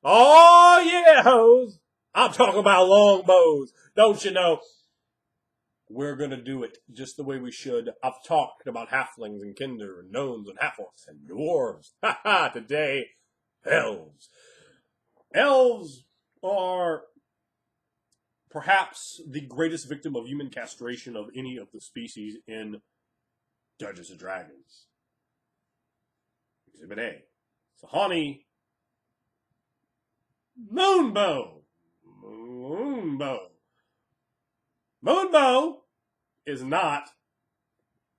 Oh yeah, hoes. I'm talking about longbows. Don't you know? We're gonna do it just the way we should. I've talked about halflings and kinder and gnomes and half-orcs and dwarves. Ha ha! Today, elves. Elves are perhaps the greatest victim of human castration of any of the species in Dungeons and Dragons. Exhibit A. Sahani Moonbow. Moonbow. Moonbow is not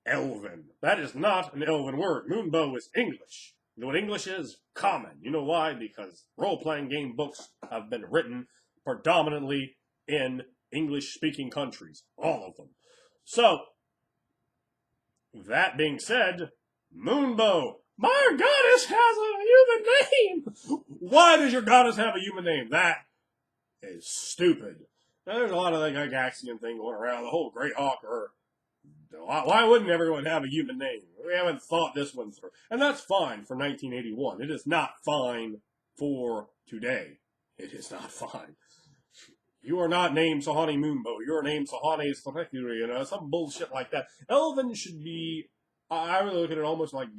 elven. That is not an elven word. Moonbow is English. You know what English is? Common. You know why? Because role-playing game books have been written predominantly in English-speaking countries. All of them. So, that being said, Moonbow. My goddess has a human name! Why does your goddess have a human name? That is stupid. Now, there's a lot of that Gygaxian thing going around. The whole Great Hawk or why wouldn't everyone have a human name? We haven't thought this one through. And that's fine for 1981. It is not fine for today. It is not fine. You are not named Sahani Moonbow. You are named Sahani Sahekuri, some bullshit like that. Elven should be, I really look at it almost like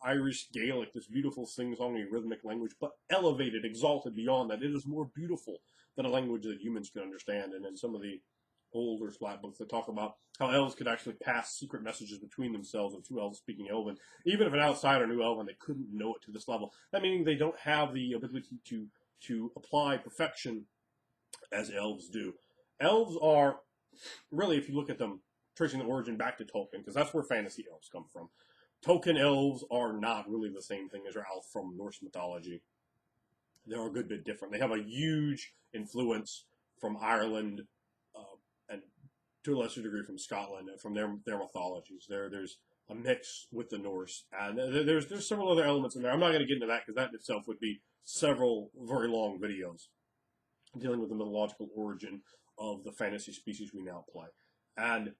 Irish Gaelic, this beautiful sing-songy rhythmic language, but elevated, exalted beyond that. It is more beautiful than a language that humans can understand. And in some of the older splat books that talk about how elves could actually pass secret messages between themselves and two elves speaking Elven. Even if an outsider knew Elven, they couldn't know it to this level. That meaning they don't have the ability to apply perfection as elves do. Elves are, really, if you look at them, tracing the origin back to Tolkien, because that's where fantasy elves come from. Tolkien elves are not really the same thing as your elf from Norse mythology. They're a good bit different. They have a huge influence from Ireland, and to a lesser degree from Scotland, from their mythologies. There's a mix with the Norse, and there's several other elements in there. I'm not going to get into that because that in itself would be several very long videos dealing with the mythological origin of the fantasy species we now play. And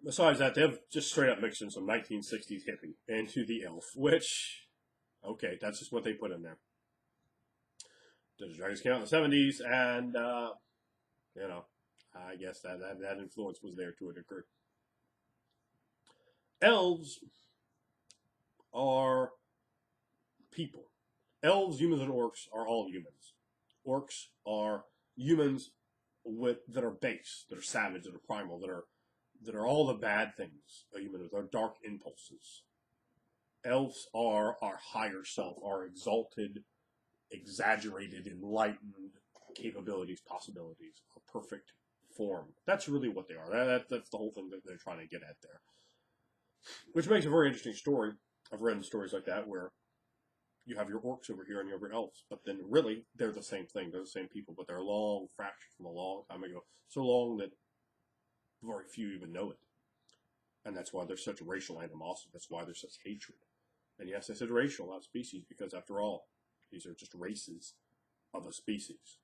besides that, they've just straight up mixed in some 1960s hippie into the elf, which, okay, that's just what they put in there. Dungeons & Dragons came out in the 70s, and, I guess that influence was there to a degree. Elves are people. Elves, humans, and orcs are all humans. Orcs are humans that are base, that are savage, that are primal, that are all the bad things a human is, our dark impulses. Elves are our higher self, our exalted, exaggerated, enlightened capabilities, possibilities, a perfect form. That's really what they are. That's the whole thing that they're trying to get at there. Which makes a very interesting story. I've read stories like that where you have your orcs over here and you have your elves, but then really they're the same thing. They're the same people, but they're long fractured from a long time ago. So long that very few even know it. And that's why there's such racial animosity. That's why there's such hatred. And yes, I said racial, not species, because after all, these are just races of a species.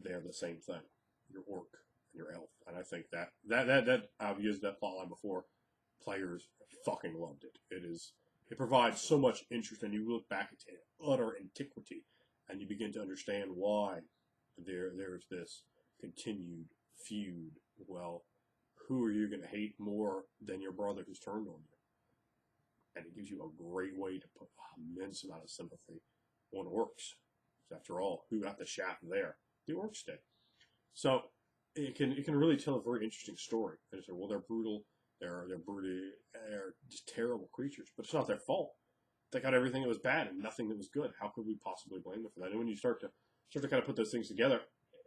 They're the same thing. Your orc and your elf. And I think that I've used that plotline before. Players fucking loved it. It provides so much interest, and you look back at utter antiquity, and you begin to understand why there's this continued feud. Well, who are you going to hate more than your brother who's turned on you? And it gives you a great way to put an immense amount of sympathy on orcs. After all, who got the shaft there? The orcs did. So it can really tell a very interesting story. And say, well, they're brutal. They're just terrible creatures, but it's not their fault. They got everything that was bad and nothing that was good. How could we possibly blame them for that? And when you start to kind of put those things together,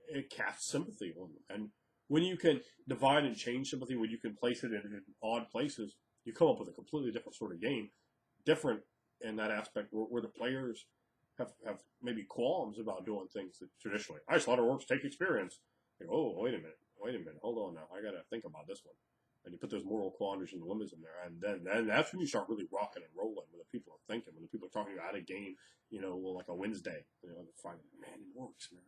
it casts sympathy on them. And when you can divide and change sympathy, when you can place it in odd places, you come up with a completely different sort of game. Different in that aspect where the players have maybe qualms about doing things that traditionally, I slaughter orcs, take experience. They go, oh, wait a minute, hold on now. I got to think about this one. And you put those moral quandaries and dilemmas in there, and then that's when you start really rocking and rolling when the people are thinking, when the people are talking about a game, like a Wednesday, fighting, man, orcs, man.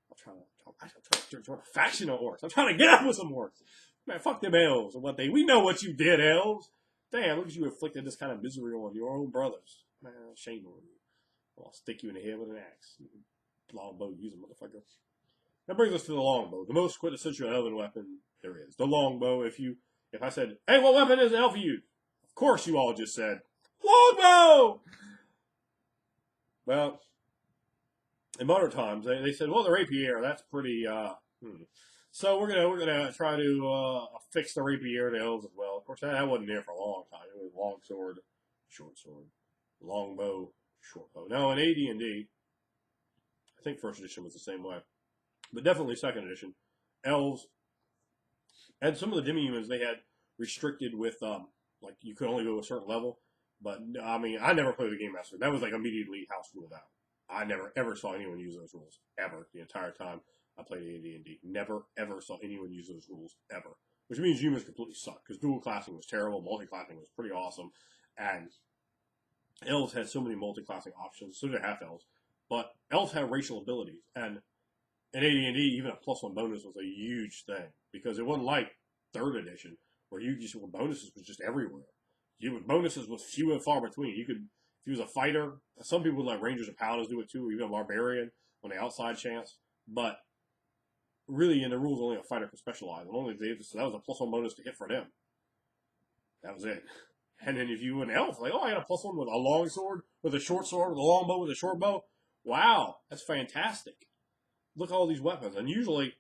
I'm trying to join a faction of orcs. I'm trying to get up with some orcs. Man, fuck them elves and we know what you did, elves. Damn, look at you inflicted this kind of misery on your own brothers. Man, shame on you. I'll stick you in the head with an axe. Longbow, use a motherfucker. That brings us to the longbow, the most quintessential elven weapon there is. The longbow. If I said, "Hey, what weapon is an elf use?" Of course, you all just said longbow. Well, in modern times, they said, "Well, the rapier, that's pretty." So we're gonna try to fix the rapier to elves as well. Of course, that wasn't there for a long time. It was long sword, short sword, longbow, short bow. Now in AD&D, I think first edition was the same way, but definitely second edition, elves and some of the demi-humans they had restricted with like you could only go to a certain level. But I mean, I never played the game master. That was like immediately house ruled out. I never ever saw anyone use those rules ever the entire time I played AD&D. Never ever saw anyone use those rules ever. Which means humans completely suck because dual classing was terrible, multi-classing was pretty awesome, and elves had so many multi-classing options. So did half-elves, but elves have racial abilities, and in AD&D, even a +1 bonus was a huge thing because it wasn't like third edition where you just bonuses was just everywhere. Bonuses was few and far between. You could, if you was a fighter, some people like rangers and paladins do it too, or even a barbarian on the outside chance. But really, in the rules, only a fighter could specialize. And only so that was a +1 bonus to hit for them. That was it. And then if you were an elf, like, oh, I got a +1 with a long sword, with a short sword, with a long bow, with a short bow. Wow, that's fantastic. Look at all these weapons. And usually,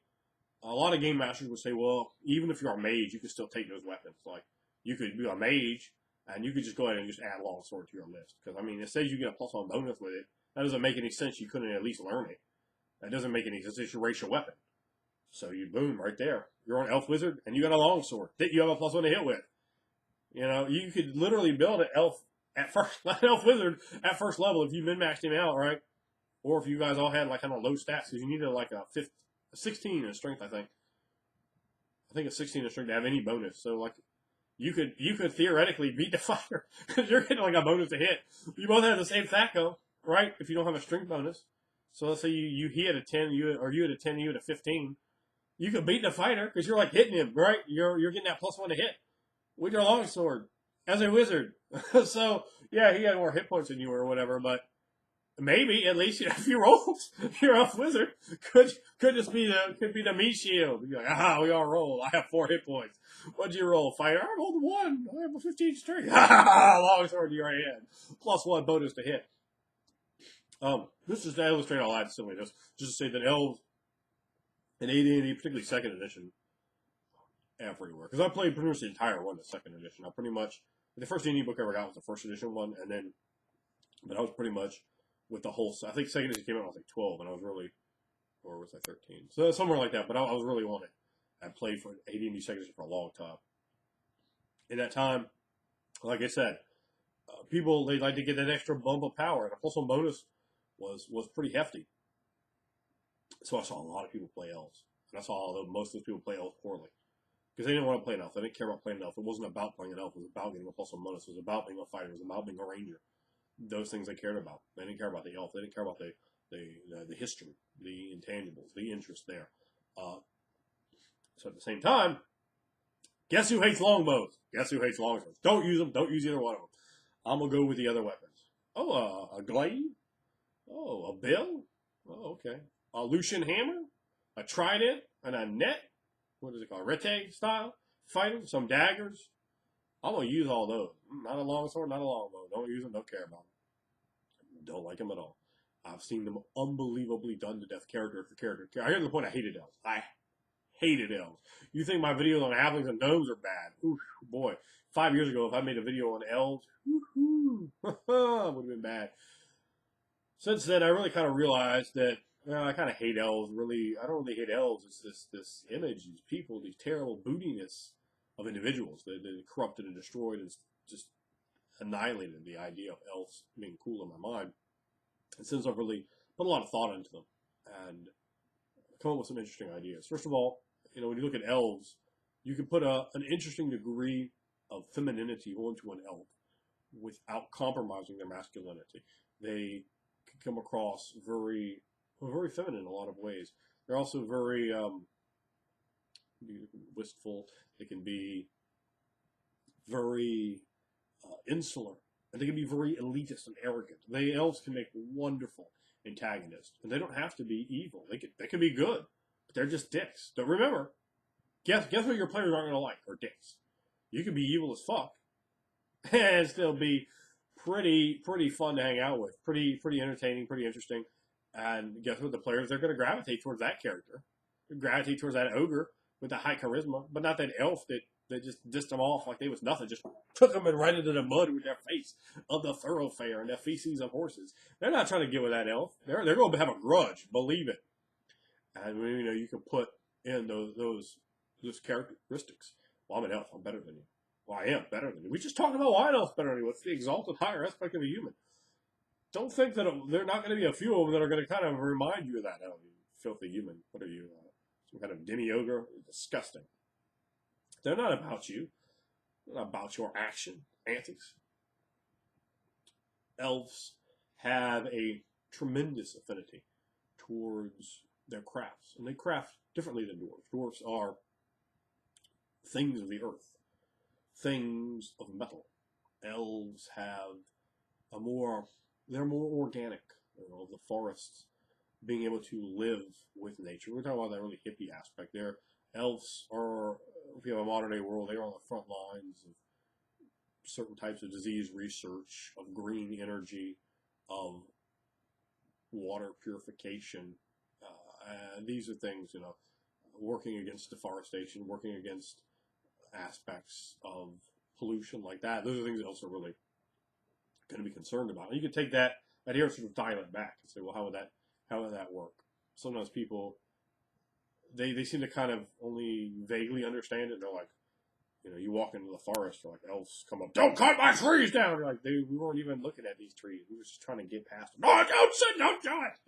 a lot of game masters would say, well, even if you're a mage, you can still take those weapons. Like, you could be a mage, and you could just go ahead and just add longsword to your list. Because, I mean, it says you get a +1 bonus with it. That doesn't make any sense. You couldn't at least learn it. That doesn't make any sense. It's your racial weapon. So you, boom, right there. You're an elf wizard, and you got a longsword that you have a +1 to hit with. You know, you could literally build an elf at first, an elf wizard at first level if you min-maxed him out, right? Or if you guys all had, like, kind of low stats, because you needed, like, a 16 in strength, I think. I think a 16 in strength to have any bonus. So, like, you could theoretically beat the fighter because you're getting like a bonus to hit. You both have the same THAC0, right? If you don't have a strength bonus. So let's say you hit a 10, you had a 10, you had a 15. You could beat the fighter because you're like hitting him, right? You're getting that +1 to hit with your longsword as a wizard. So yeah, he had more hit points than you or whatever, but maybe at least if you rolled your elf wizard could just be the meat shield. You'd be like, we all rolled. I have 4 hit points. What'd you roll, fighter? I rolled 1. I have a 15 strength. Longsword to your hand. +1 bonus to hit. This is to illustrate all that simply just to say that elves in AD&D, particularly second edition, everywhere. Because I played pretty much the entire one, the second edition. I pretty much the first D&D book I ever got was the first edition one, and then but I was pretty much with the whole. I think second edition came out when I was like 12, and I was really, or was I 13? So somewhere like that. But I was really on it. I played for AD&D second edition for a long time. In that time, like I said, people they like to get that extra bump of power, and a +1 bonus was pretty hefty. So I saw a lot of people play elves, and I saw most of those people play elves poorly because they didn't want to play an elf. They didn't care about playing an elf. It wasn't about playing an elf. It was about getting a +1 bonus. It was about being a fighter. It was about being a ranger. Those things they cared about. They didn't care about the elf. They didn't care about the history, the intangibles, the interest there. So at the same time, guess who hates longbows? Guess who hates longswords? Don't use them. Don't use either one of them. I'm gonna go with the other weapons. Oh, a glaive. Oh, a bill. Oh, okay. A Lucian hammer, a trident, and a net. What is it called? Rete style fighting. Some daggers. I'm gonna use all those. Not a longsword, not a longbow. Don't use them. Don't care about them. Don't like them at all. I've seen them unbelievably done to death, character for character. I hear the point. I hated elves. I hated elves. You think my videos on halflings and gnomes are bad? Ooh, boy. 5 years ago, if I made a video on elves, would have been bad. Since then, I really kind of realized that I kind of hate elves. Really, I don't really hate elves. It's this image, these people, these terrible bootiness of individuals that corrupted and destroyed and just annihilated the idea of elves being cool in my mind. And since I've really put a lot of thought into them and come up with some interesting ideas. First of all, when you look at elves, you can put an interesting degree of femininity onto an elf without compromising their masculinity. They can come across very feminine in a lot of ways. They're also very wistful. They can be very insular. and they can be very elitist and arrogant. The elves can make wonderful antagonists, and they don't have to be evil. They can be good, but they're just dicks. So remember, guess what your players aren't going to like are dicks. You can be evil as fuck, and still be pretty fun to hang out with, pretty entertaining, pretty interesting. And guess what? The players they're going to gravitate towards that character, gravitate towards that ogre with the high charisma, but not that elf that just dissed them off like they was nothing, just took them and right into the mud with their face of the thoroughfare and the feces of horses. They're not trying to get with that elf. They're going to have a grudge, believe it. And you can put in those characteristics. Well, I'm an elf. I'm better than you. Well, I am better than you. We just talked about why an elf's better than you. What's the exalted higher aspect of a human? Don't think that there are not going to be a few of them that are going to kind of remind you of that. Oh, you filthy human. What are you? Some kind of demi-ogre? Disgusting. They're not about you. They're not about your antics. Elves have a tremendous affinity towards their crafts, and they craft differently than dwarves. Dwarves are things of the earth, things of metal. Elves have they're more organic. The forests, being able to live with nature. We're talking about that really hippie aspect there. Elves are, if you have a modern day world, they're on the front lines of certain types of disease research, of green energy, of water purification. And these are things, working against deforestation, working against aspects of pollution like that. Those are things that elves are really going to be concerned about. And you can take that here and sort of dial it back and say, well, how would that work? Sometimes people, they seem to kind of only vaguely understand it. They're like, you walk into the forest, they're like, elves come up, don't cut my trees down. You're like, we weren't even looking at these trees. We were just trying to get past them. No, don't do it.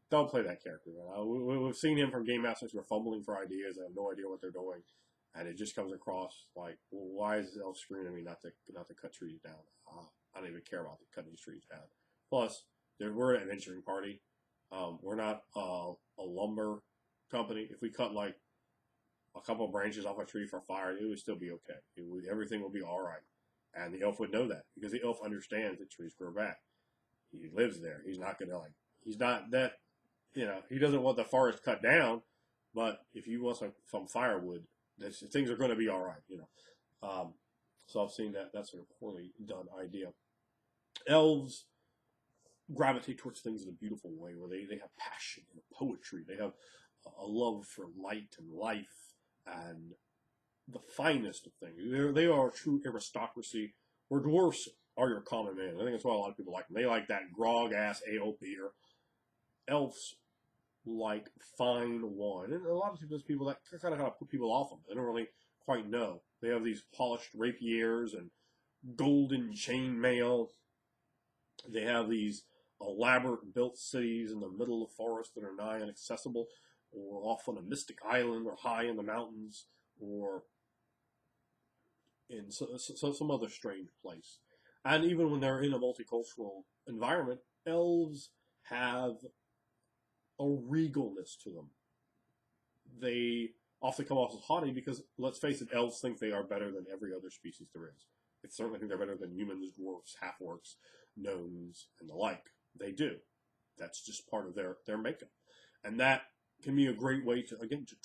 Don't play that character. We've seen him from game masters who are fumbling for ideas and have no idea what they're doing. And it just comes across like, well, why is the elf screaming at me not to cut trees down? I don't even care about cutting these trees down. Plus, we're an adventuring party. We're not a lumber company. If we cut like a couple of branches off a tree for fire, it would still be okay. Everything will be all right. And the elf would know that because the elf understands that trees grow back. He lives there. He's not going to he's not that, he doesn't want the forest cut down, but if you want some firewood, things are going to be all right, So I've seen that's a poorly done idea. Elves gravitate towards things in a beautiful way where they have passion and poetry. They have a love for light and life and the finest of things. They are a true aristocracy, where dwarfs are your common man. I think that's why a lot of people like them. They like that grog-ass ale beer. Elves like fine wine. And a lot of those people that kind of put people off them. They don't really quite know. They have these polished rapiers and golden chainmail. They have these elaborate built cities in the middle of forests that are nigh inaccessible, or off on a mystic island, or high in the mountains, or in some other strange place. And even when they're in a multicultural environment, elves have a regalness to them. They often come off as haughty because, let's face it, elves think they are better than every other species there is. They certainly think they're better than humans, dwarves, half-orcs, gnomes, and the like. They do. That's just part of their makeup. And that can be a great way to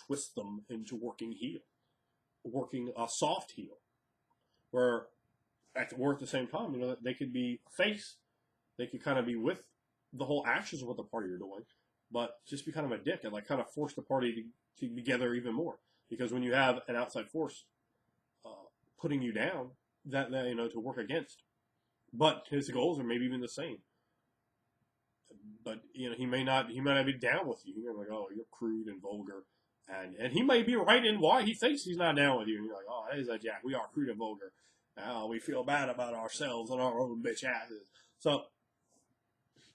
twist them into working a soft heel, where at the same time, they could be face, they could kind of be with the whole actions of what the party are doing, but just be kind of a dick and kind of force the party to be together even more. Because when you have an outside force putting you down, that to work against, but his goals are maybe even the same. But he may not be down with you. You're like, oh, you're crude and vulgar, and he may be right in why he thinks he's not down with you. And you're like, oh, that is a jack. We are crude and vulgar. We feel bad about ourselves and our own bitch asses. So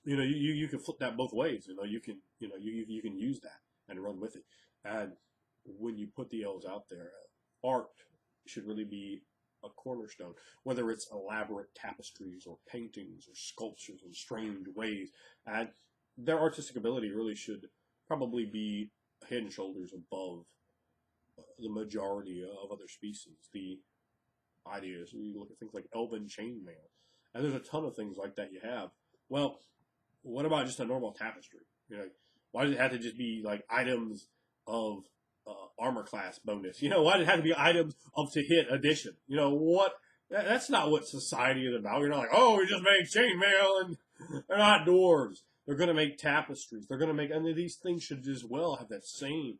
you can flip that both ways. You can use that and run with it. And when you put the elves out there, art should really be a cornerstone, whether it's elaborate tapestries or paintings or sculptures in strange ways. And their artistic ability really should probably be head and shoulders above the majority of other species. The ideas, we look at things like elven chainmail. And there's a ton of things like that you have. Well, what about just a normal tapestry? You know, why does it have to just be like items of armor class bonus? You know, why does it have to be items of to hit addition? You know what? That's not what society is about. You're not like, oh, we just make chainmail and they're not dwarves. They're going to make tapestries. They're going to make, and these things should as well have that same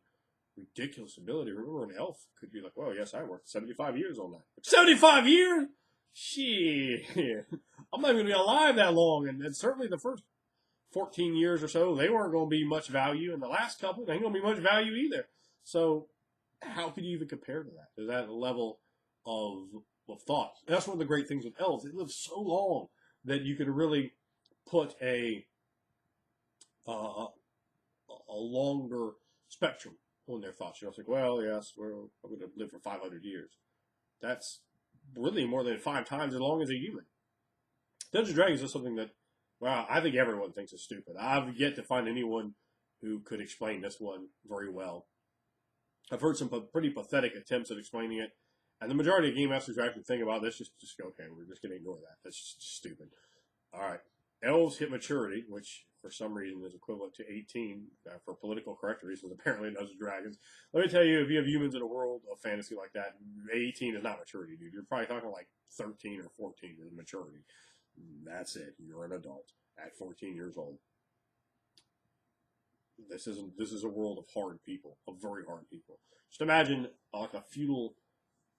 ridiculous ability. Remember, an elf could be like, well, yes, I worked 75 years on that. 75 years? Shit. I'm not even going to be alive that long. And certainly the first 14 years or so, they weren't going to be much value. And the last couple, they ain't going to be much value either. So how could you even compare to that? There's that level of thought. And that's one of the great things with elves. They live so long that you can really put a longer spectrum on their thoughts. You know, it's like, well, yes, we're going to live for 500 years. That's really more than 5 times as long as a human. Dungeons and Dragons is something that, well, I think everyone thinks is stupid. I've yet to find anyone who could explain this one very well. I've heard some pretty pathetic attempts at explaining it, and the majority of game masters who actually think about this just go, okay, we're just going to ignore that. That's just stupid. All right. Elves hit maturity, which for some reason is equivalent to 18 for political correct reasons, apparently in Dungeons and Dragons. Let me tell you, if you have humans in a world of fantasy like that, 18 is not maturity, dude. You're probably talking like 13 or 14 is maturity. That's it. You're an adult at 14 years old. This is a world of hard people, of very hard people. Just imagine like a feudal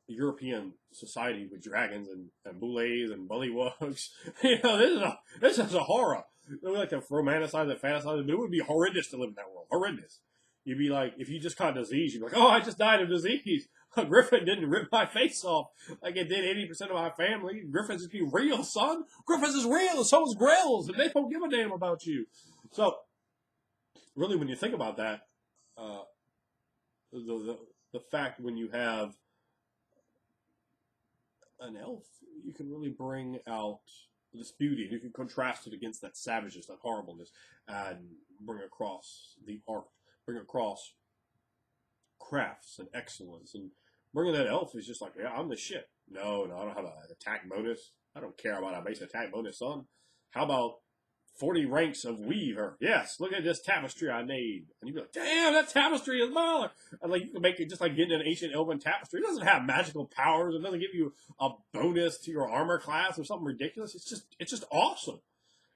European society with dragons and boulets and bullywugs. You know, this is a horror. We like to romanticize and fantasize it, but it would be horrendous to live in that world. Horrendous. You'd be like, if you just caught disease, you'd be like, oh, I just died of disease. Griffin didn't rip my face off like it did 80% of my family. Griffin's just be real, son. Griffin's is real, and so is Grills, and they don't give a damn about you. So, really, when you think about that, the fact when you have an elf, you can really bring out this beauty. You can contrast it against that savageness, that horribleness, and bring across the art, bring across crafts and excellence. And bringing that elf is just like, yeah, I'm the shit. No, I don't have an attack bonus. I don't care about a base attack bonus, son. How about 40 ranks of weaver? Yes, look at this tapestry I made. And you'd be like, damn, that tapestry is baller. And like, you can make it just like getting an ancient elven tapestry. It doesn't have magical powers. It doesn't give you a bonus to your armor class or something ridiculous. It's just awesome.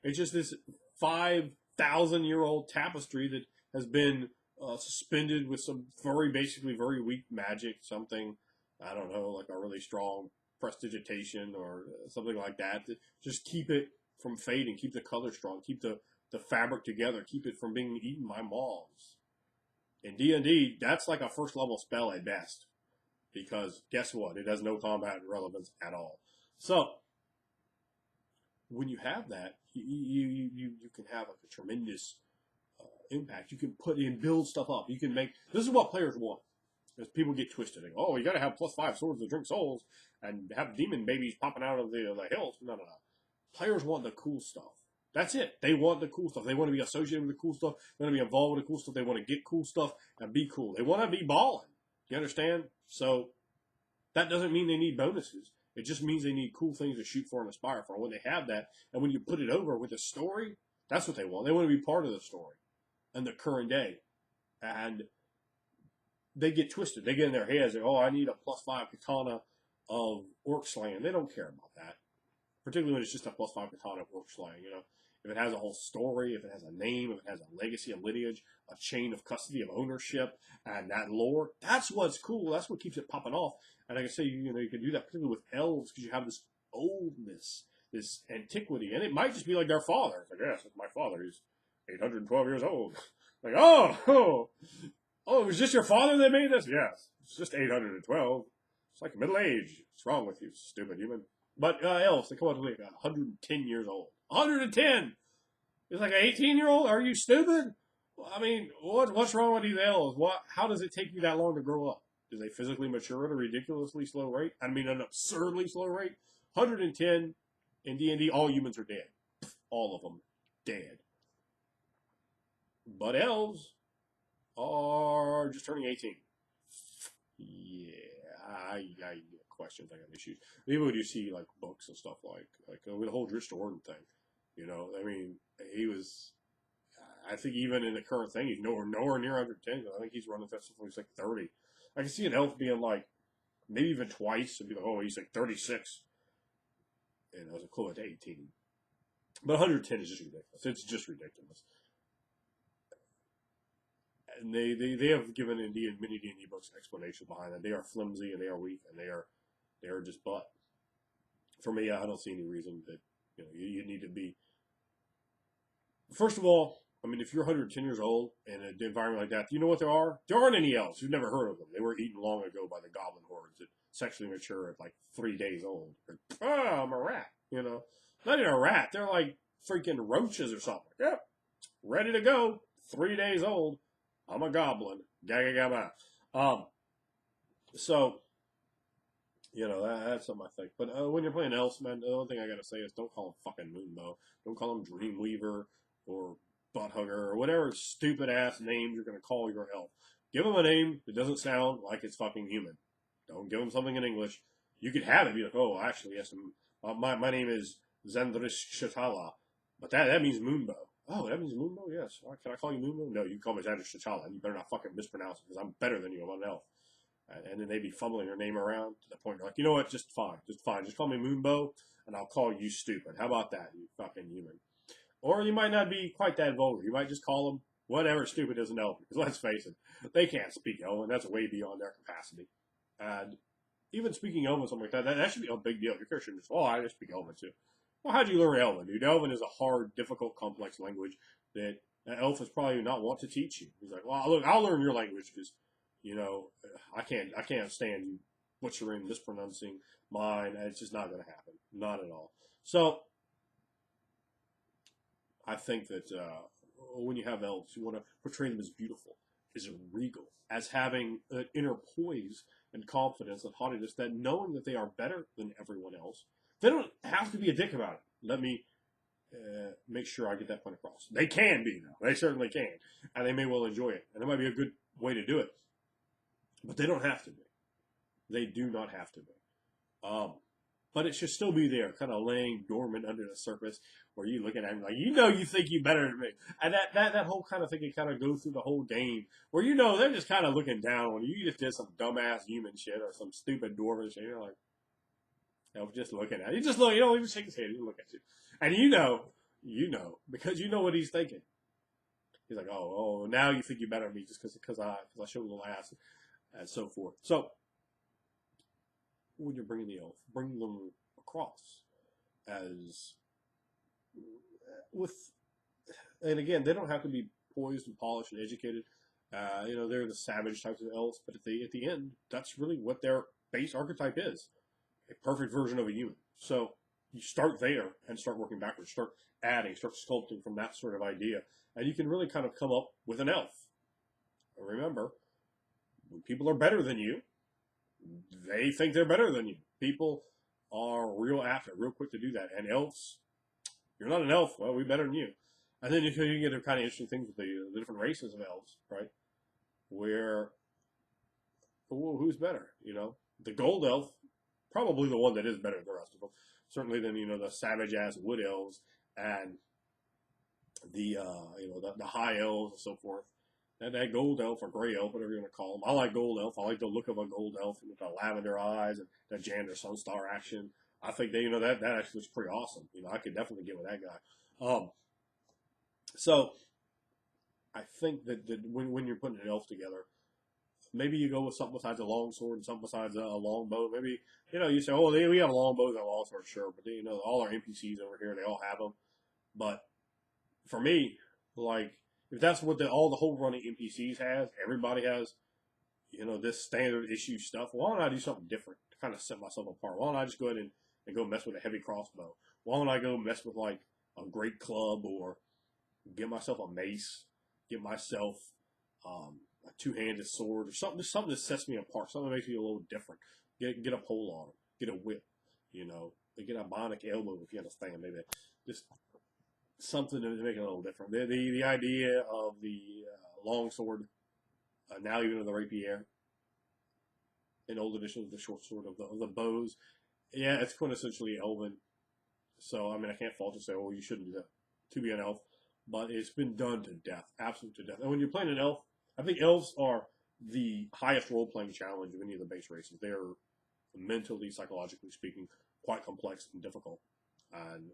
It's just this 5,000-year-old tapestry that has been suspended with some basically very weak magic, something, I don't know, like a really strong prestidigitation or something like that, to just keep it from fading, keep the color strong, keep the fabric together, keep it from being eaten by moths. In D&D, that's like a first level spell at best, because guess what? It has no combat relevance at all. So, when you have that, you can have like a tremendous impact. You can put in, build stuff up. You can make, this is what players want. Because people get twisted. They go, oh, you got to have +5 swords to drink souls and have demon babies popping out of the hills. No. Players want the cool stuff. That's it. They want the cool stuff. They want to be associated with the cool stuff. They want to be involved with the cool stuff. They want to get cool stuff and be cool. They want to be balling. You understand? So that doesn't mean they need bonuses. It just means they need cool things to shoot for and aspire for. When they have that, and when you put it over with a story, that's what they want. They want to be part of the story and the current day. And they get twisted. They get in their heads, like, oh, I need a +5 katana of orc slaying. They don't care about that. Particularly when it's just a +5 katana of orc slaying. You know, if it has a whole story, if it has a name, if it has a legacy, a lineage, a chain of custody, of ownership, and that lore, that's what's cool. That's what keeps it popping off. And like I say, you can do that particularly with elves, because you have this oldness, this antiquity, and it might just be like their father. It's like, yes, it's my father. He's 812 years old. Like, oh, it was just your father that made this? Yes, it's just 812. It's like middle age. What's wrong with you, stupid human? But elves, they come out to like 110 years old. 110! It's like an 18-year-old? Are you stupid? Well, I mean, what's wrong with these elves? How does it take you that long to grow up? Do they physically mature at a ridiculously slow rate? I mean, an absurdly slow rate? 110 in D&D, all humans are dead. All of them dead. But elves are just turning 18. Yeah, questions. I got issues. Even when you see like books and stuff like the whole Drish Jordan thing, I mean, he was. I think even in the current thing, he's nowhere near 110. I think he's running fast. He's like 30. I can see an elf being like maybe even twice and be like, oh, he's like 36, and I was equivalent to 18. But 110 is just ridiculous. It's just ridiculous. And they have given many D&D books explanations behind that. They are flimsy and they are weak and they are just butt. For me, I don't see any reason that you need to be. First of all, I mean, if you're 110 years old in an environment like that, you know what there are? There aren't any elves. You've never heard of them. They were eaten long ago by the goblin hordes that sexually mature at like 3 days old. I'm a rat. Not even a rat. They're like freaking roaches or something. Yep, ready to go. 3 days old. I'm a goblin. Gaga gaga. So, that's something I think. But when you're playing elves, man, the only thing I gotta say is don't call him fucking Moonbow. Don't call him Dreamweaver or Butthugger or whatever stupid ass names you're gonna call your elf. Give him a name that doesn't sound like it's fucking human. Don't give him something in English. You could have it be like, oh, actually, yes, my name is Zendrish Shatala, but that means Moonbow. Oh, that means Moonbow? Yes. Can I call you Moonbow? No, you can call me Zendrish Shatala, and you better not fucking mispronounce it because I'm better than you. I'm an elf. And then they'd be fumbling your name around to the point you're like, you know what? Just fine. Just call me Moonbow, and I'll call you stupid. How about that, you fucking human? Or you might not be quite that vulgar. You might just call them whatever stupid as an elf. Because let's face it, they can't speak Elven. That's way beyond their capacity. And even speaking Elven, something like that should be a big deal. Your character shouldn't just, I just speak Elven too. Well, how'd you learn Elven, dude? Elven is a hard, difficult, complex language that an elf is probably not want to teach you. He's like, well, look, I'll learn your language because, I can't stand you butchering, mispronouncing mine. It's just not going to happen. Not at all. So, I think that when you have elves, you want to portray them as beautiful, as regal, as having an inner poise and confidence and haughtiness, that knowing that they are better than everyone else, they don't have to be a dick about it. Let me make sure I get that point across. They can be, though. They certainly can. And they may well enjoy it. And it might be a good way to do it. But they don't have to be. They do not have to be. But it should still be there, kind of laying dormant under the surface, where you look at it and like, you think you're better than me. And that whole kind of thing can kind of go through the whole game, where they're just kind of looking down on you. You just did some dumbass human shit or some stupid dwarven shit. You're like, just looking at it. You just look, he just shake his head, he look at you. And because you know what he's thinking. He's like, oh, now you think you're better than me just because I showed a little ass, and so forth. So, when you're bringing the elf, bring them across as and again, they don't have to be poised and polished and educated. They're the savage types of elves, but at the end, that's really what their base archetype is. A perfect version of a human. So you start there and start working backwards. Start adding, start sculpting from that sort of idea. And you can really kind of come up with an elf. Remember, when people are better than you, they think they're better than you. People are real quick to do that. And elves, you're not an elf. Well, we're better than you. And then you can get a kind of interesting things with the different races of elves, right? Where, who's better? The gold elf, probably the one that is better than the rest of them. Certainly than, the savage-ass wood elves and the high elves and so forth. And that gold elf or gray elf, whatever you want to call them. I like gold elf. I like the look of a gold elf with the lavender eyes and the Jander Sunstar action. I think that actually was pretty awesome. I could definitely get with that guy. So I think that when you're putting an elf together, maybe you go with something besides a longsword and something besides a longbow. Maybe, you say, we have longbows and longswords, sure. But, all our NPCs over here, they all have them. But for me, like, if that's what the whole running NPCs has, everybody has, this standard issue stuff. Why don't I do something different to kind of set myself apart? Why don't I just go ahead and go mess with a heavy crossbow? Why don't I go mess with like a great club or get myself a mace, get myself a two-handed sword or something that sets me apart, something that makes me a little different. Get a pole arm, get a whip, get a bionic elbow if you understand. Maybe just something to make it a little different. The idea of the longsword, now even of the rapier, in old editions, the short sword of the bows. Yeah, it's quintessentially elven. So I mean, I can't fault to say, oh, you shouldn't do that to be an elf, but it's been done to death, absolute to death. And when you're playing an elf, I think elves are the highest role playing challenge of any of the base races. They're mentally, psychologically speaking, quite complex and difficult. And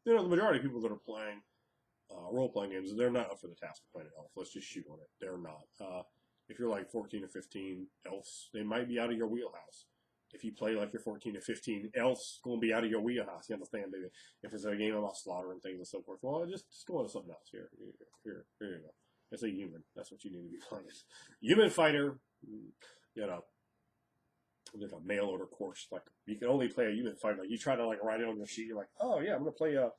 you know, the majority of people that are playing role-playing games, they're not up for the task of playing an elf. Let's just shoot on it. They're not. If you're like 14 or 15, elves, they might be out of your wheelhouse. If you play like you're 14 or 15, elves going to be out of your wheelhouse. You understand, baby? If it's a game about slaughtering things and so forth, well, just go on to something else. Here you go. It's a human. That's what you need to be playing. Human fighter, you know, like a mail order course. Like you can only play a human fighter. Like, you try to like write it on your sheet. You're like, oh yeah, I'm going to play a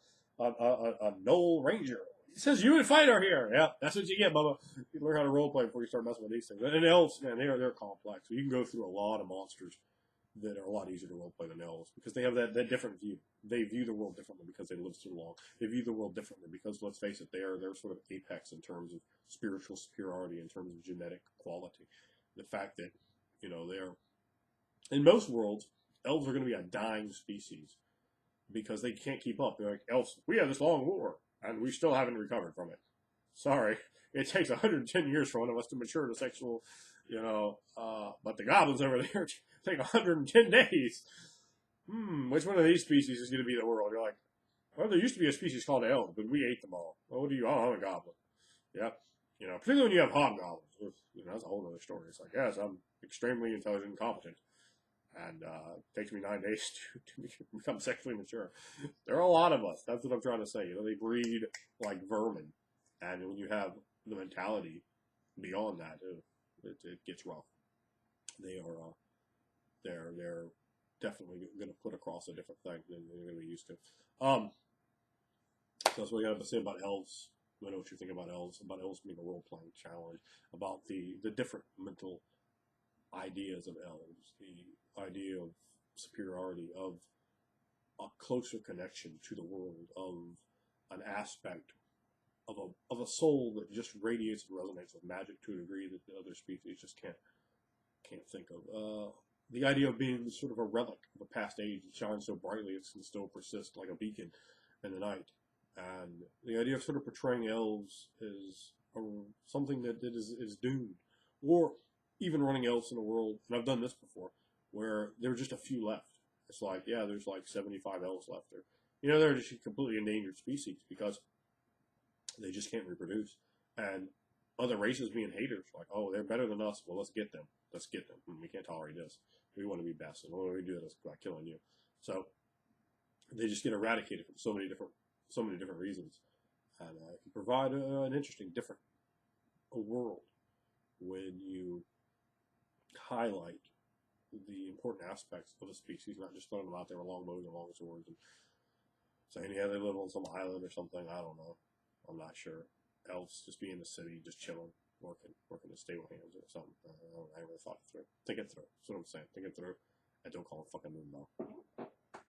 Knoll Ranger. It says human fighter here. Yeah, that's what you get, Bubba. You learn how to roleplay before you start messing with these things. And elves, man, they're complex. So you can go through a lot of monsters that are a lot easier to roleplay than elves because they have that different view. They view the world differently because they live so long. They view the world differently because, let's face it, they're sort of apex in terms of spiritual superiority, in terms of genetic quality. The fact that, you know, they're in most worlds, elves are going to be a dying species because they can't keep up. They're like, elves, we had this long war, and we still haven't recovered from it. Sorry. It takes 110 years for one of us to mature to sexual, you know, but the goblins over there take 110 days. Which one of these species is going to be the world? You're like, well, there used to be a species called elves, but we ate them all. Well, what do you? Oh, I'm a goblin. Yep. You know, particularly when you have hobgoblins. You know, that's a whole other story. It's like, yes, I'm extremely intelligent and competent. And it takes me 9 days to become sexually mature. There are a lot of us. That's what I'm trying to say. You know, they breed like vermin. And when you have the mentality beyond that, it gets rough. They're definitely going to put across a different thing than they're going to be used to. So that's what I got to say about elves. I know what you think about elves being a role-playing challenge, about the different mental ideas of elves, the idea of superiority, of a closer connection to the world, of an aspect of a soul that just radiates and resonates with magic to a degree that the other species just can't think of. The idea of being sort of a relic of a past age that shines so brightly it can still persist like a beacon in the night. And the idea of sort of portraying elves as something that is doomed. Or even running elves in a world, and I've done this before, where there are just a few left. It's like, yeah, there's like 75 elves left there. You know, they're just a completely endangered species because they just can't reproduce. And other races being haters, like, oh, they're better than us. Well, let's get them. We can't tolerate this. We want to be best. And when we do this by killing you. So they just get eradicated for so many different reasons. And it can provide an interesting, different world when you highlight the important aspects of a species, not just throwing them out there with longbows and long swords and saying, yeah, they live on some island or something. I don't know. I'm not sure. Elves just be in the city, just chilling, working the stable hands or something. I never thought it through. Think it through. That's what I'm saying. Think it through. And don't call them fucking Moonbow.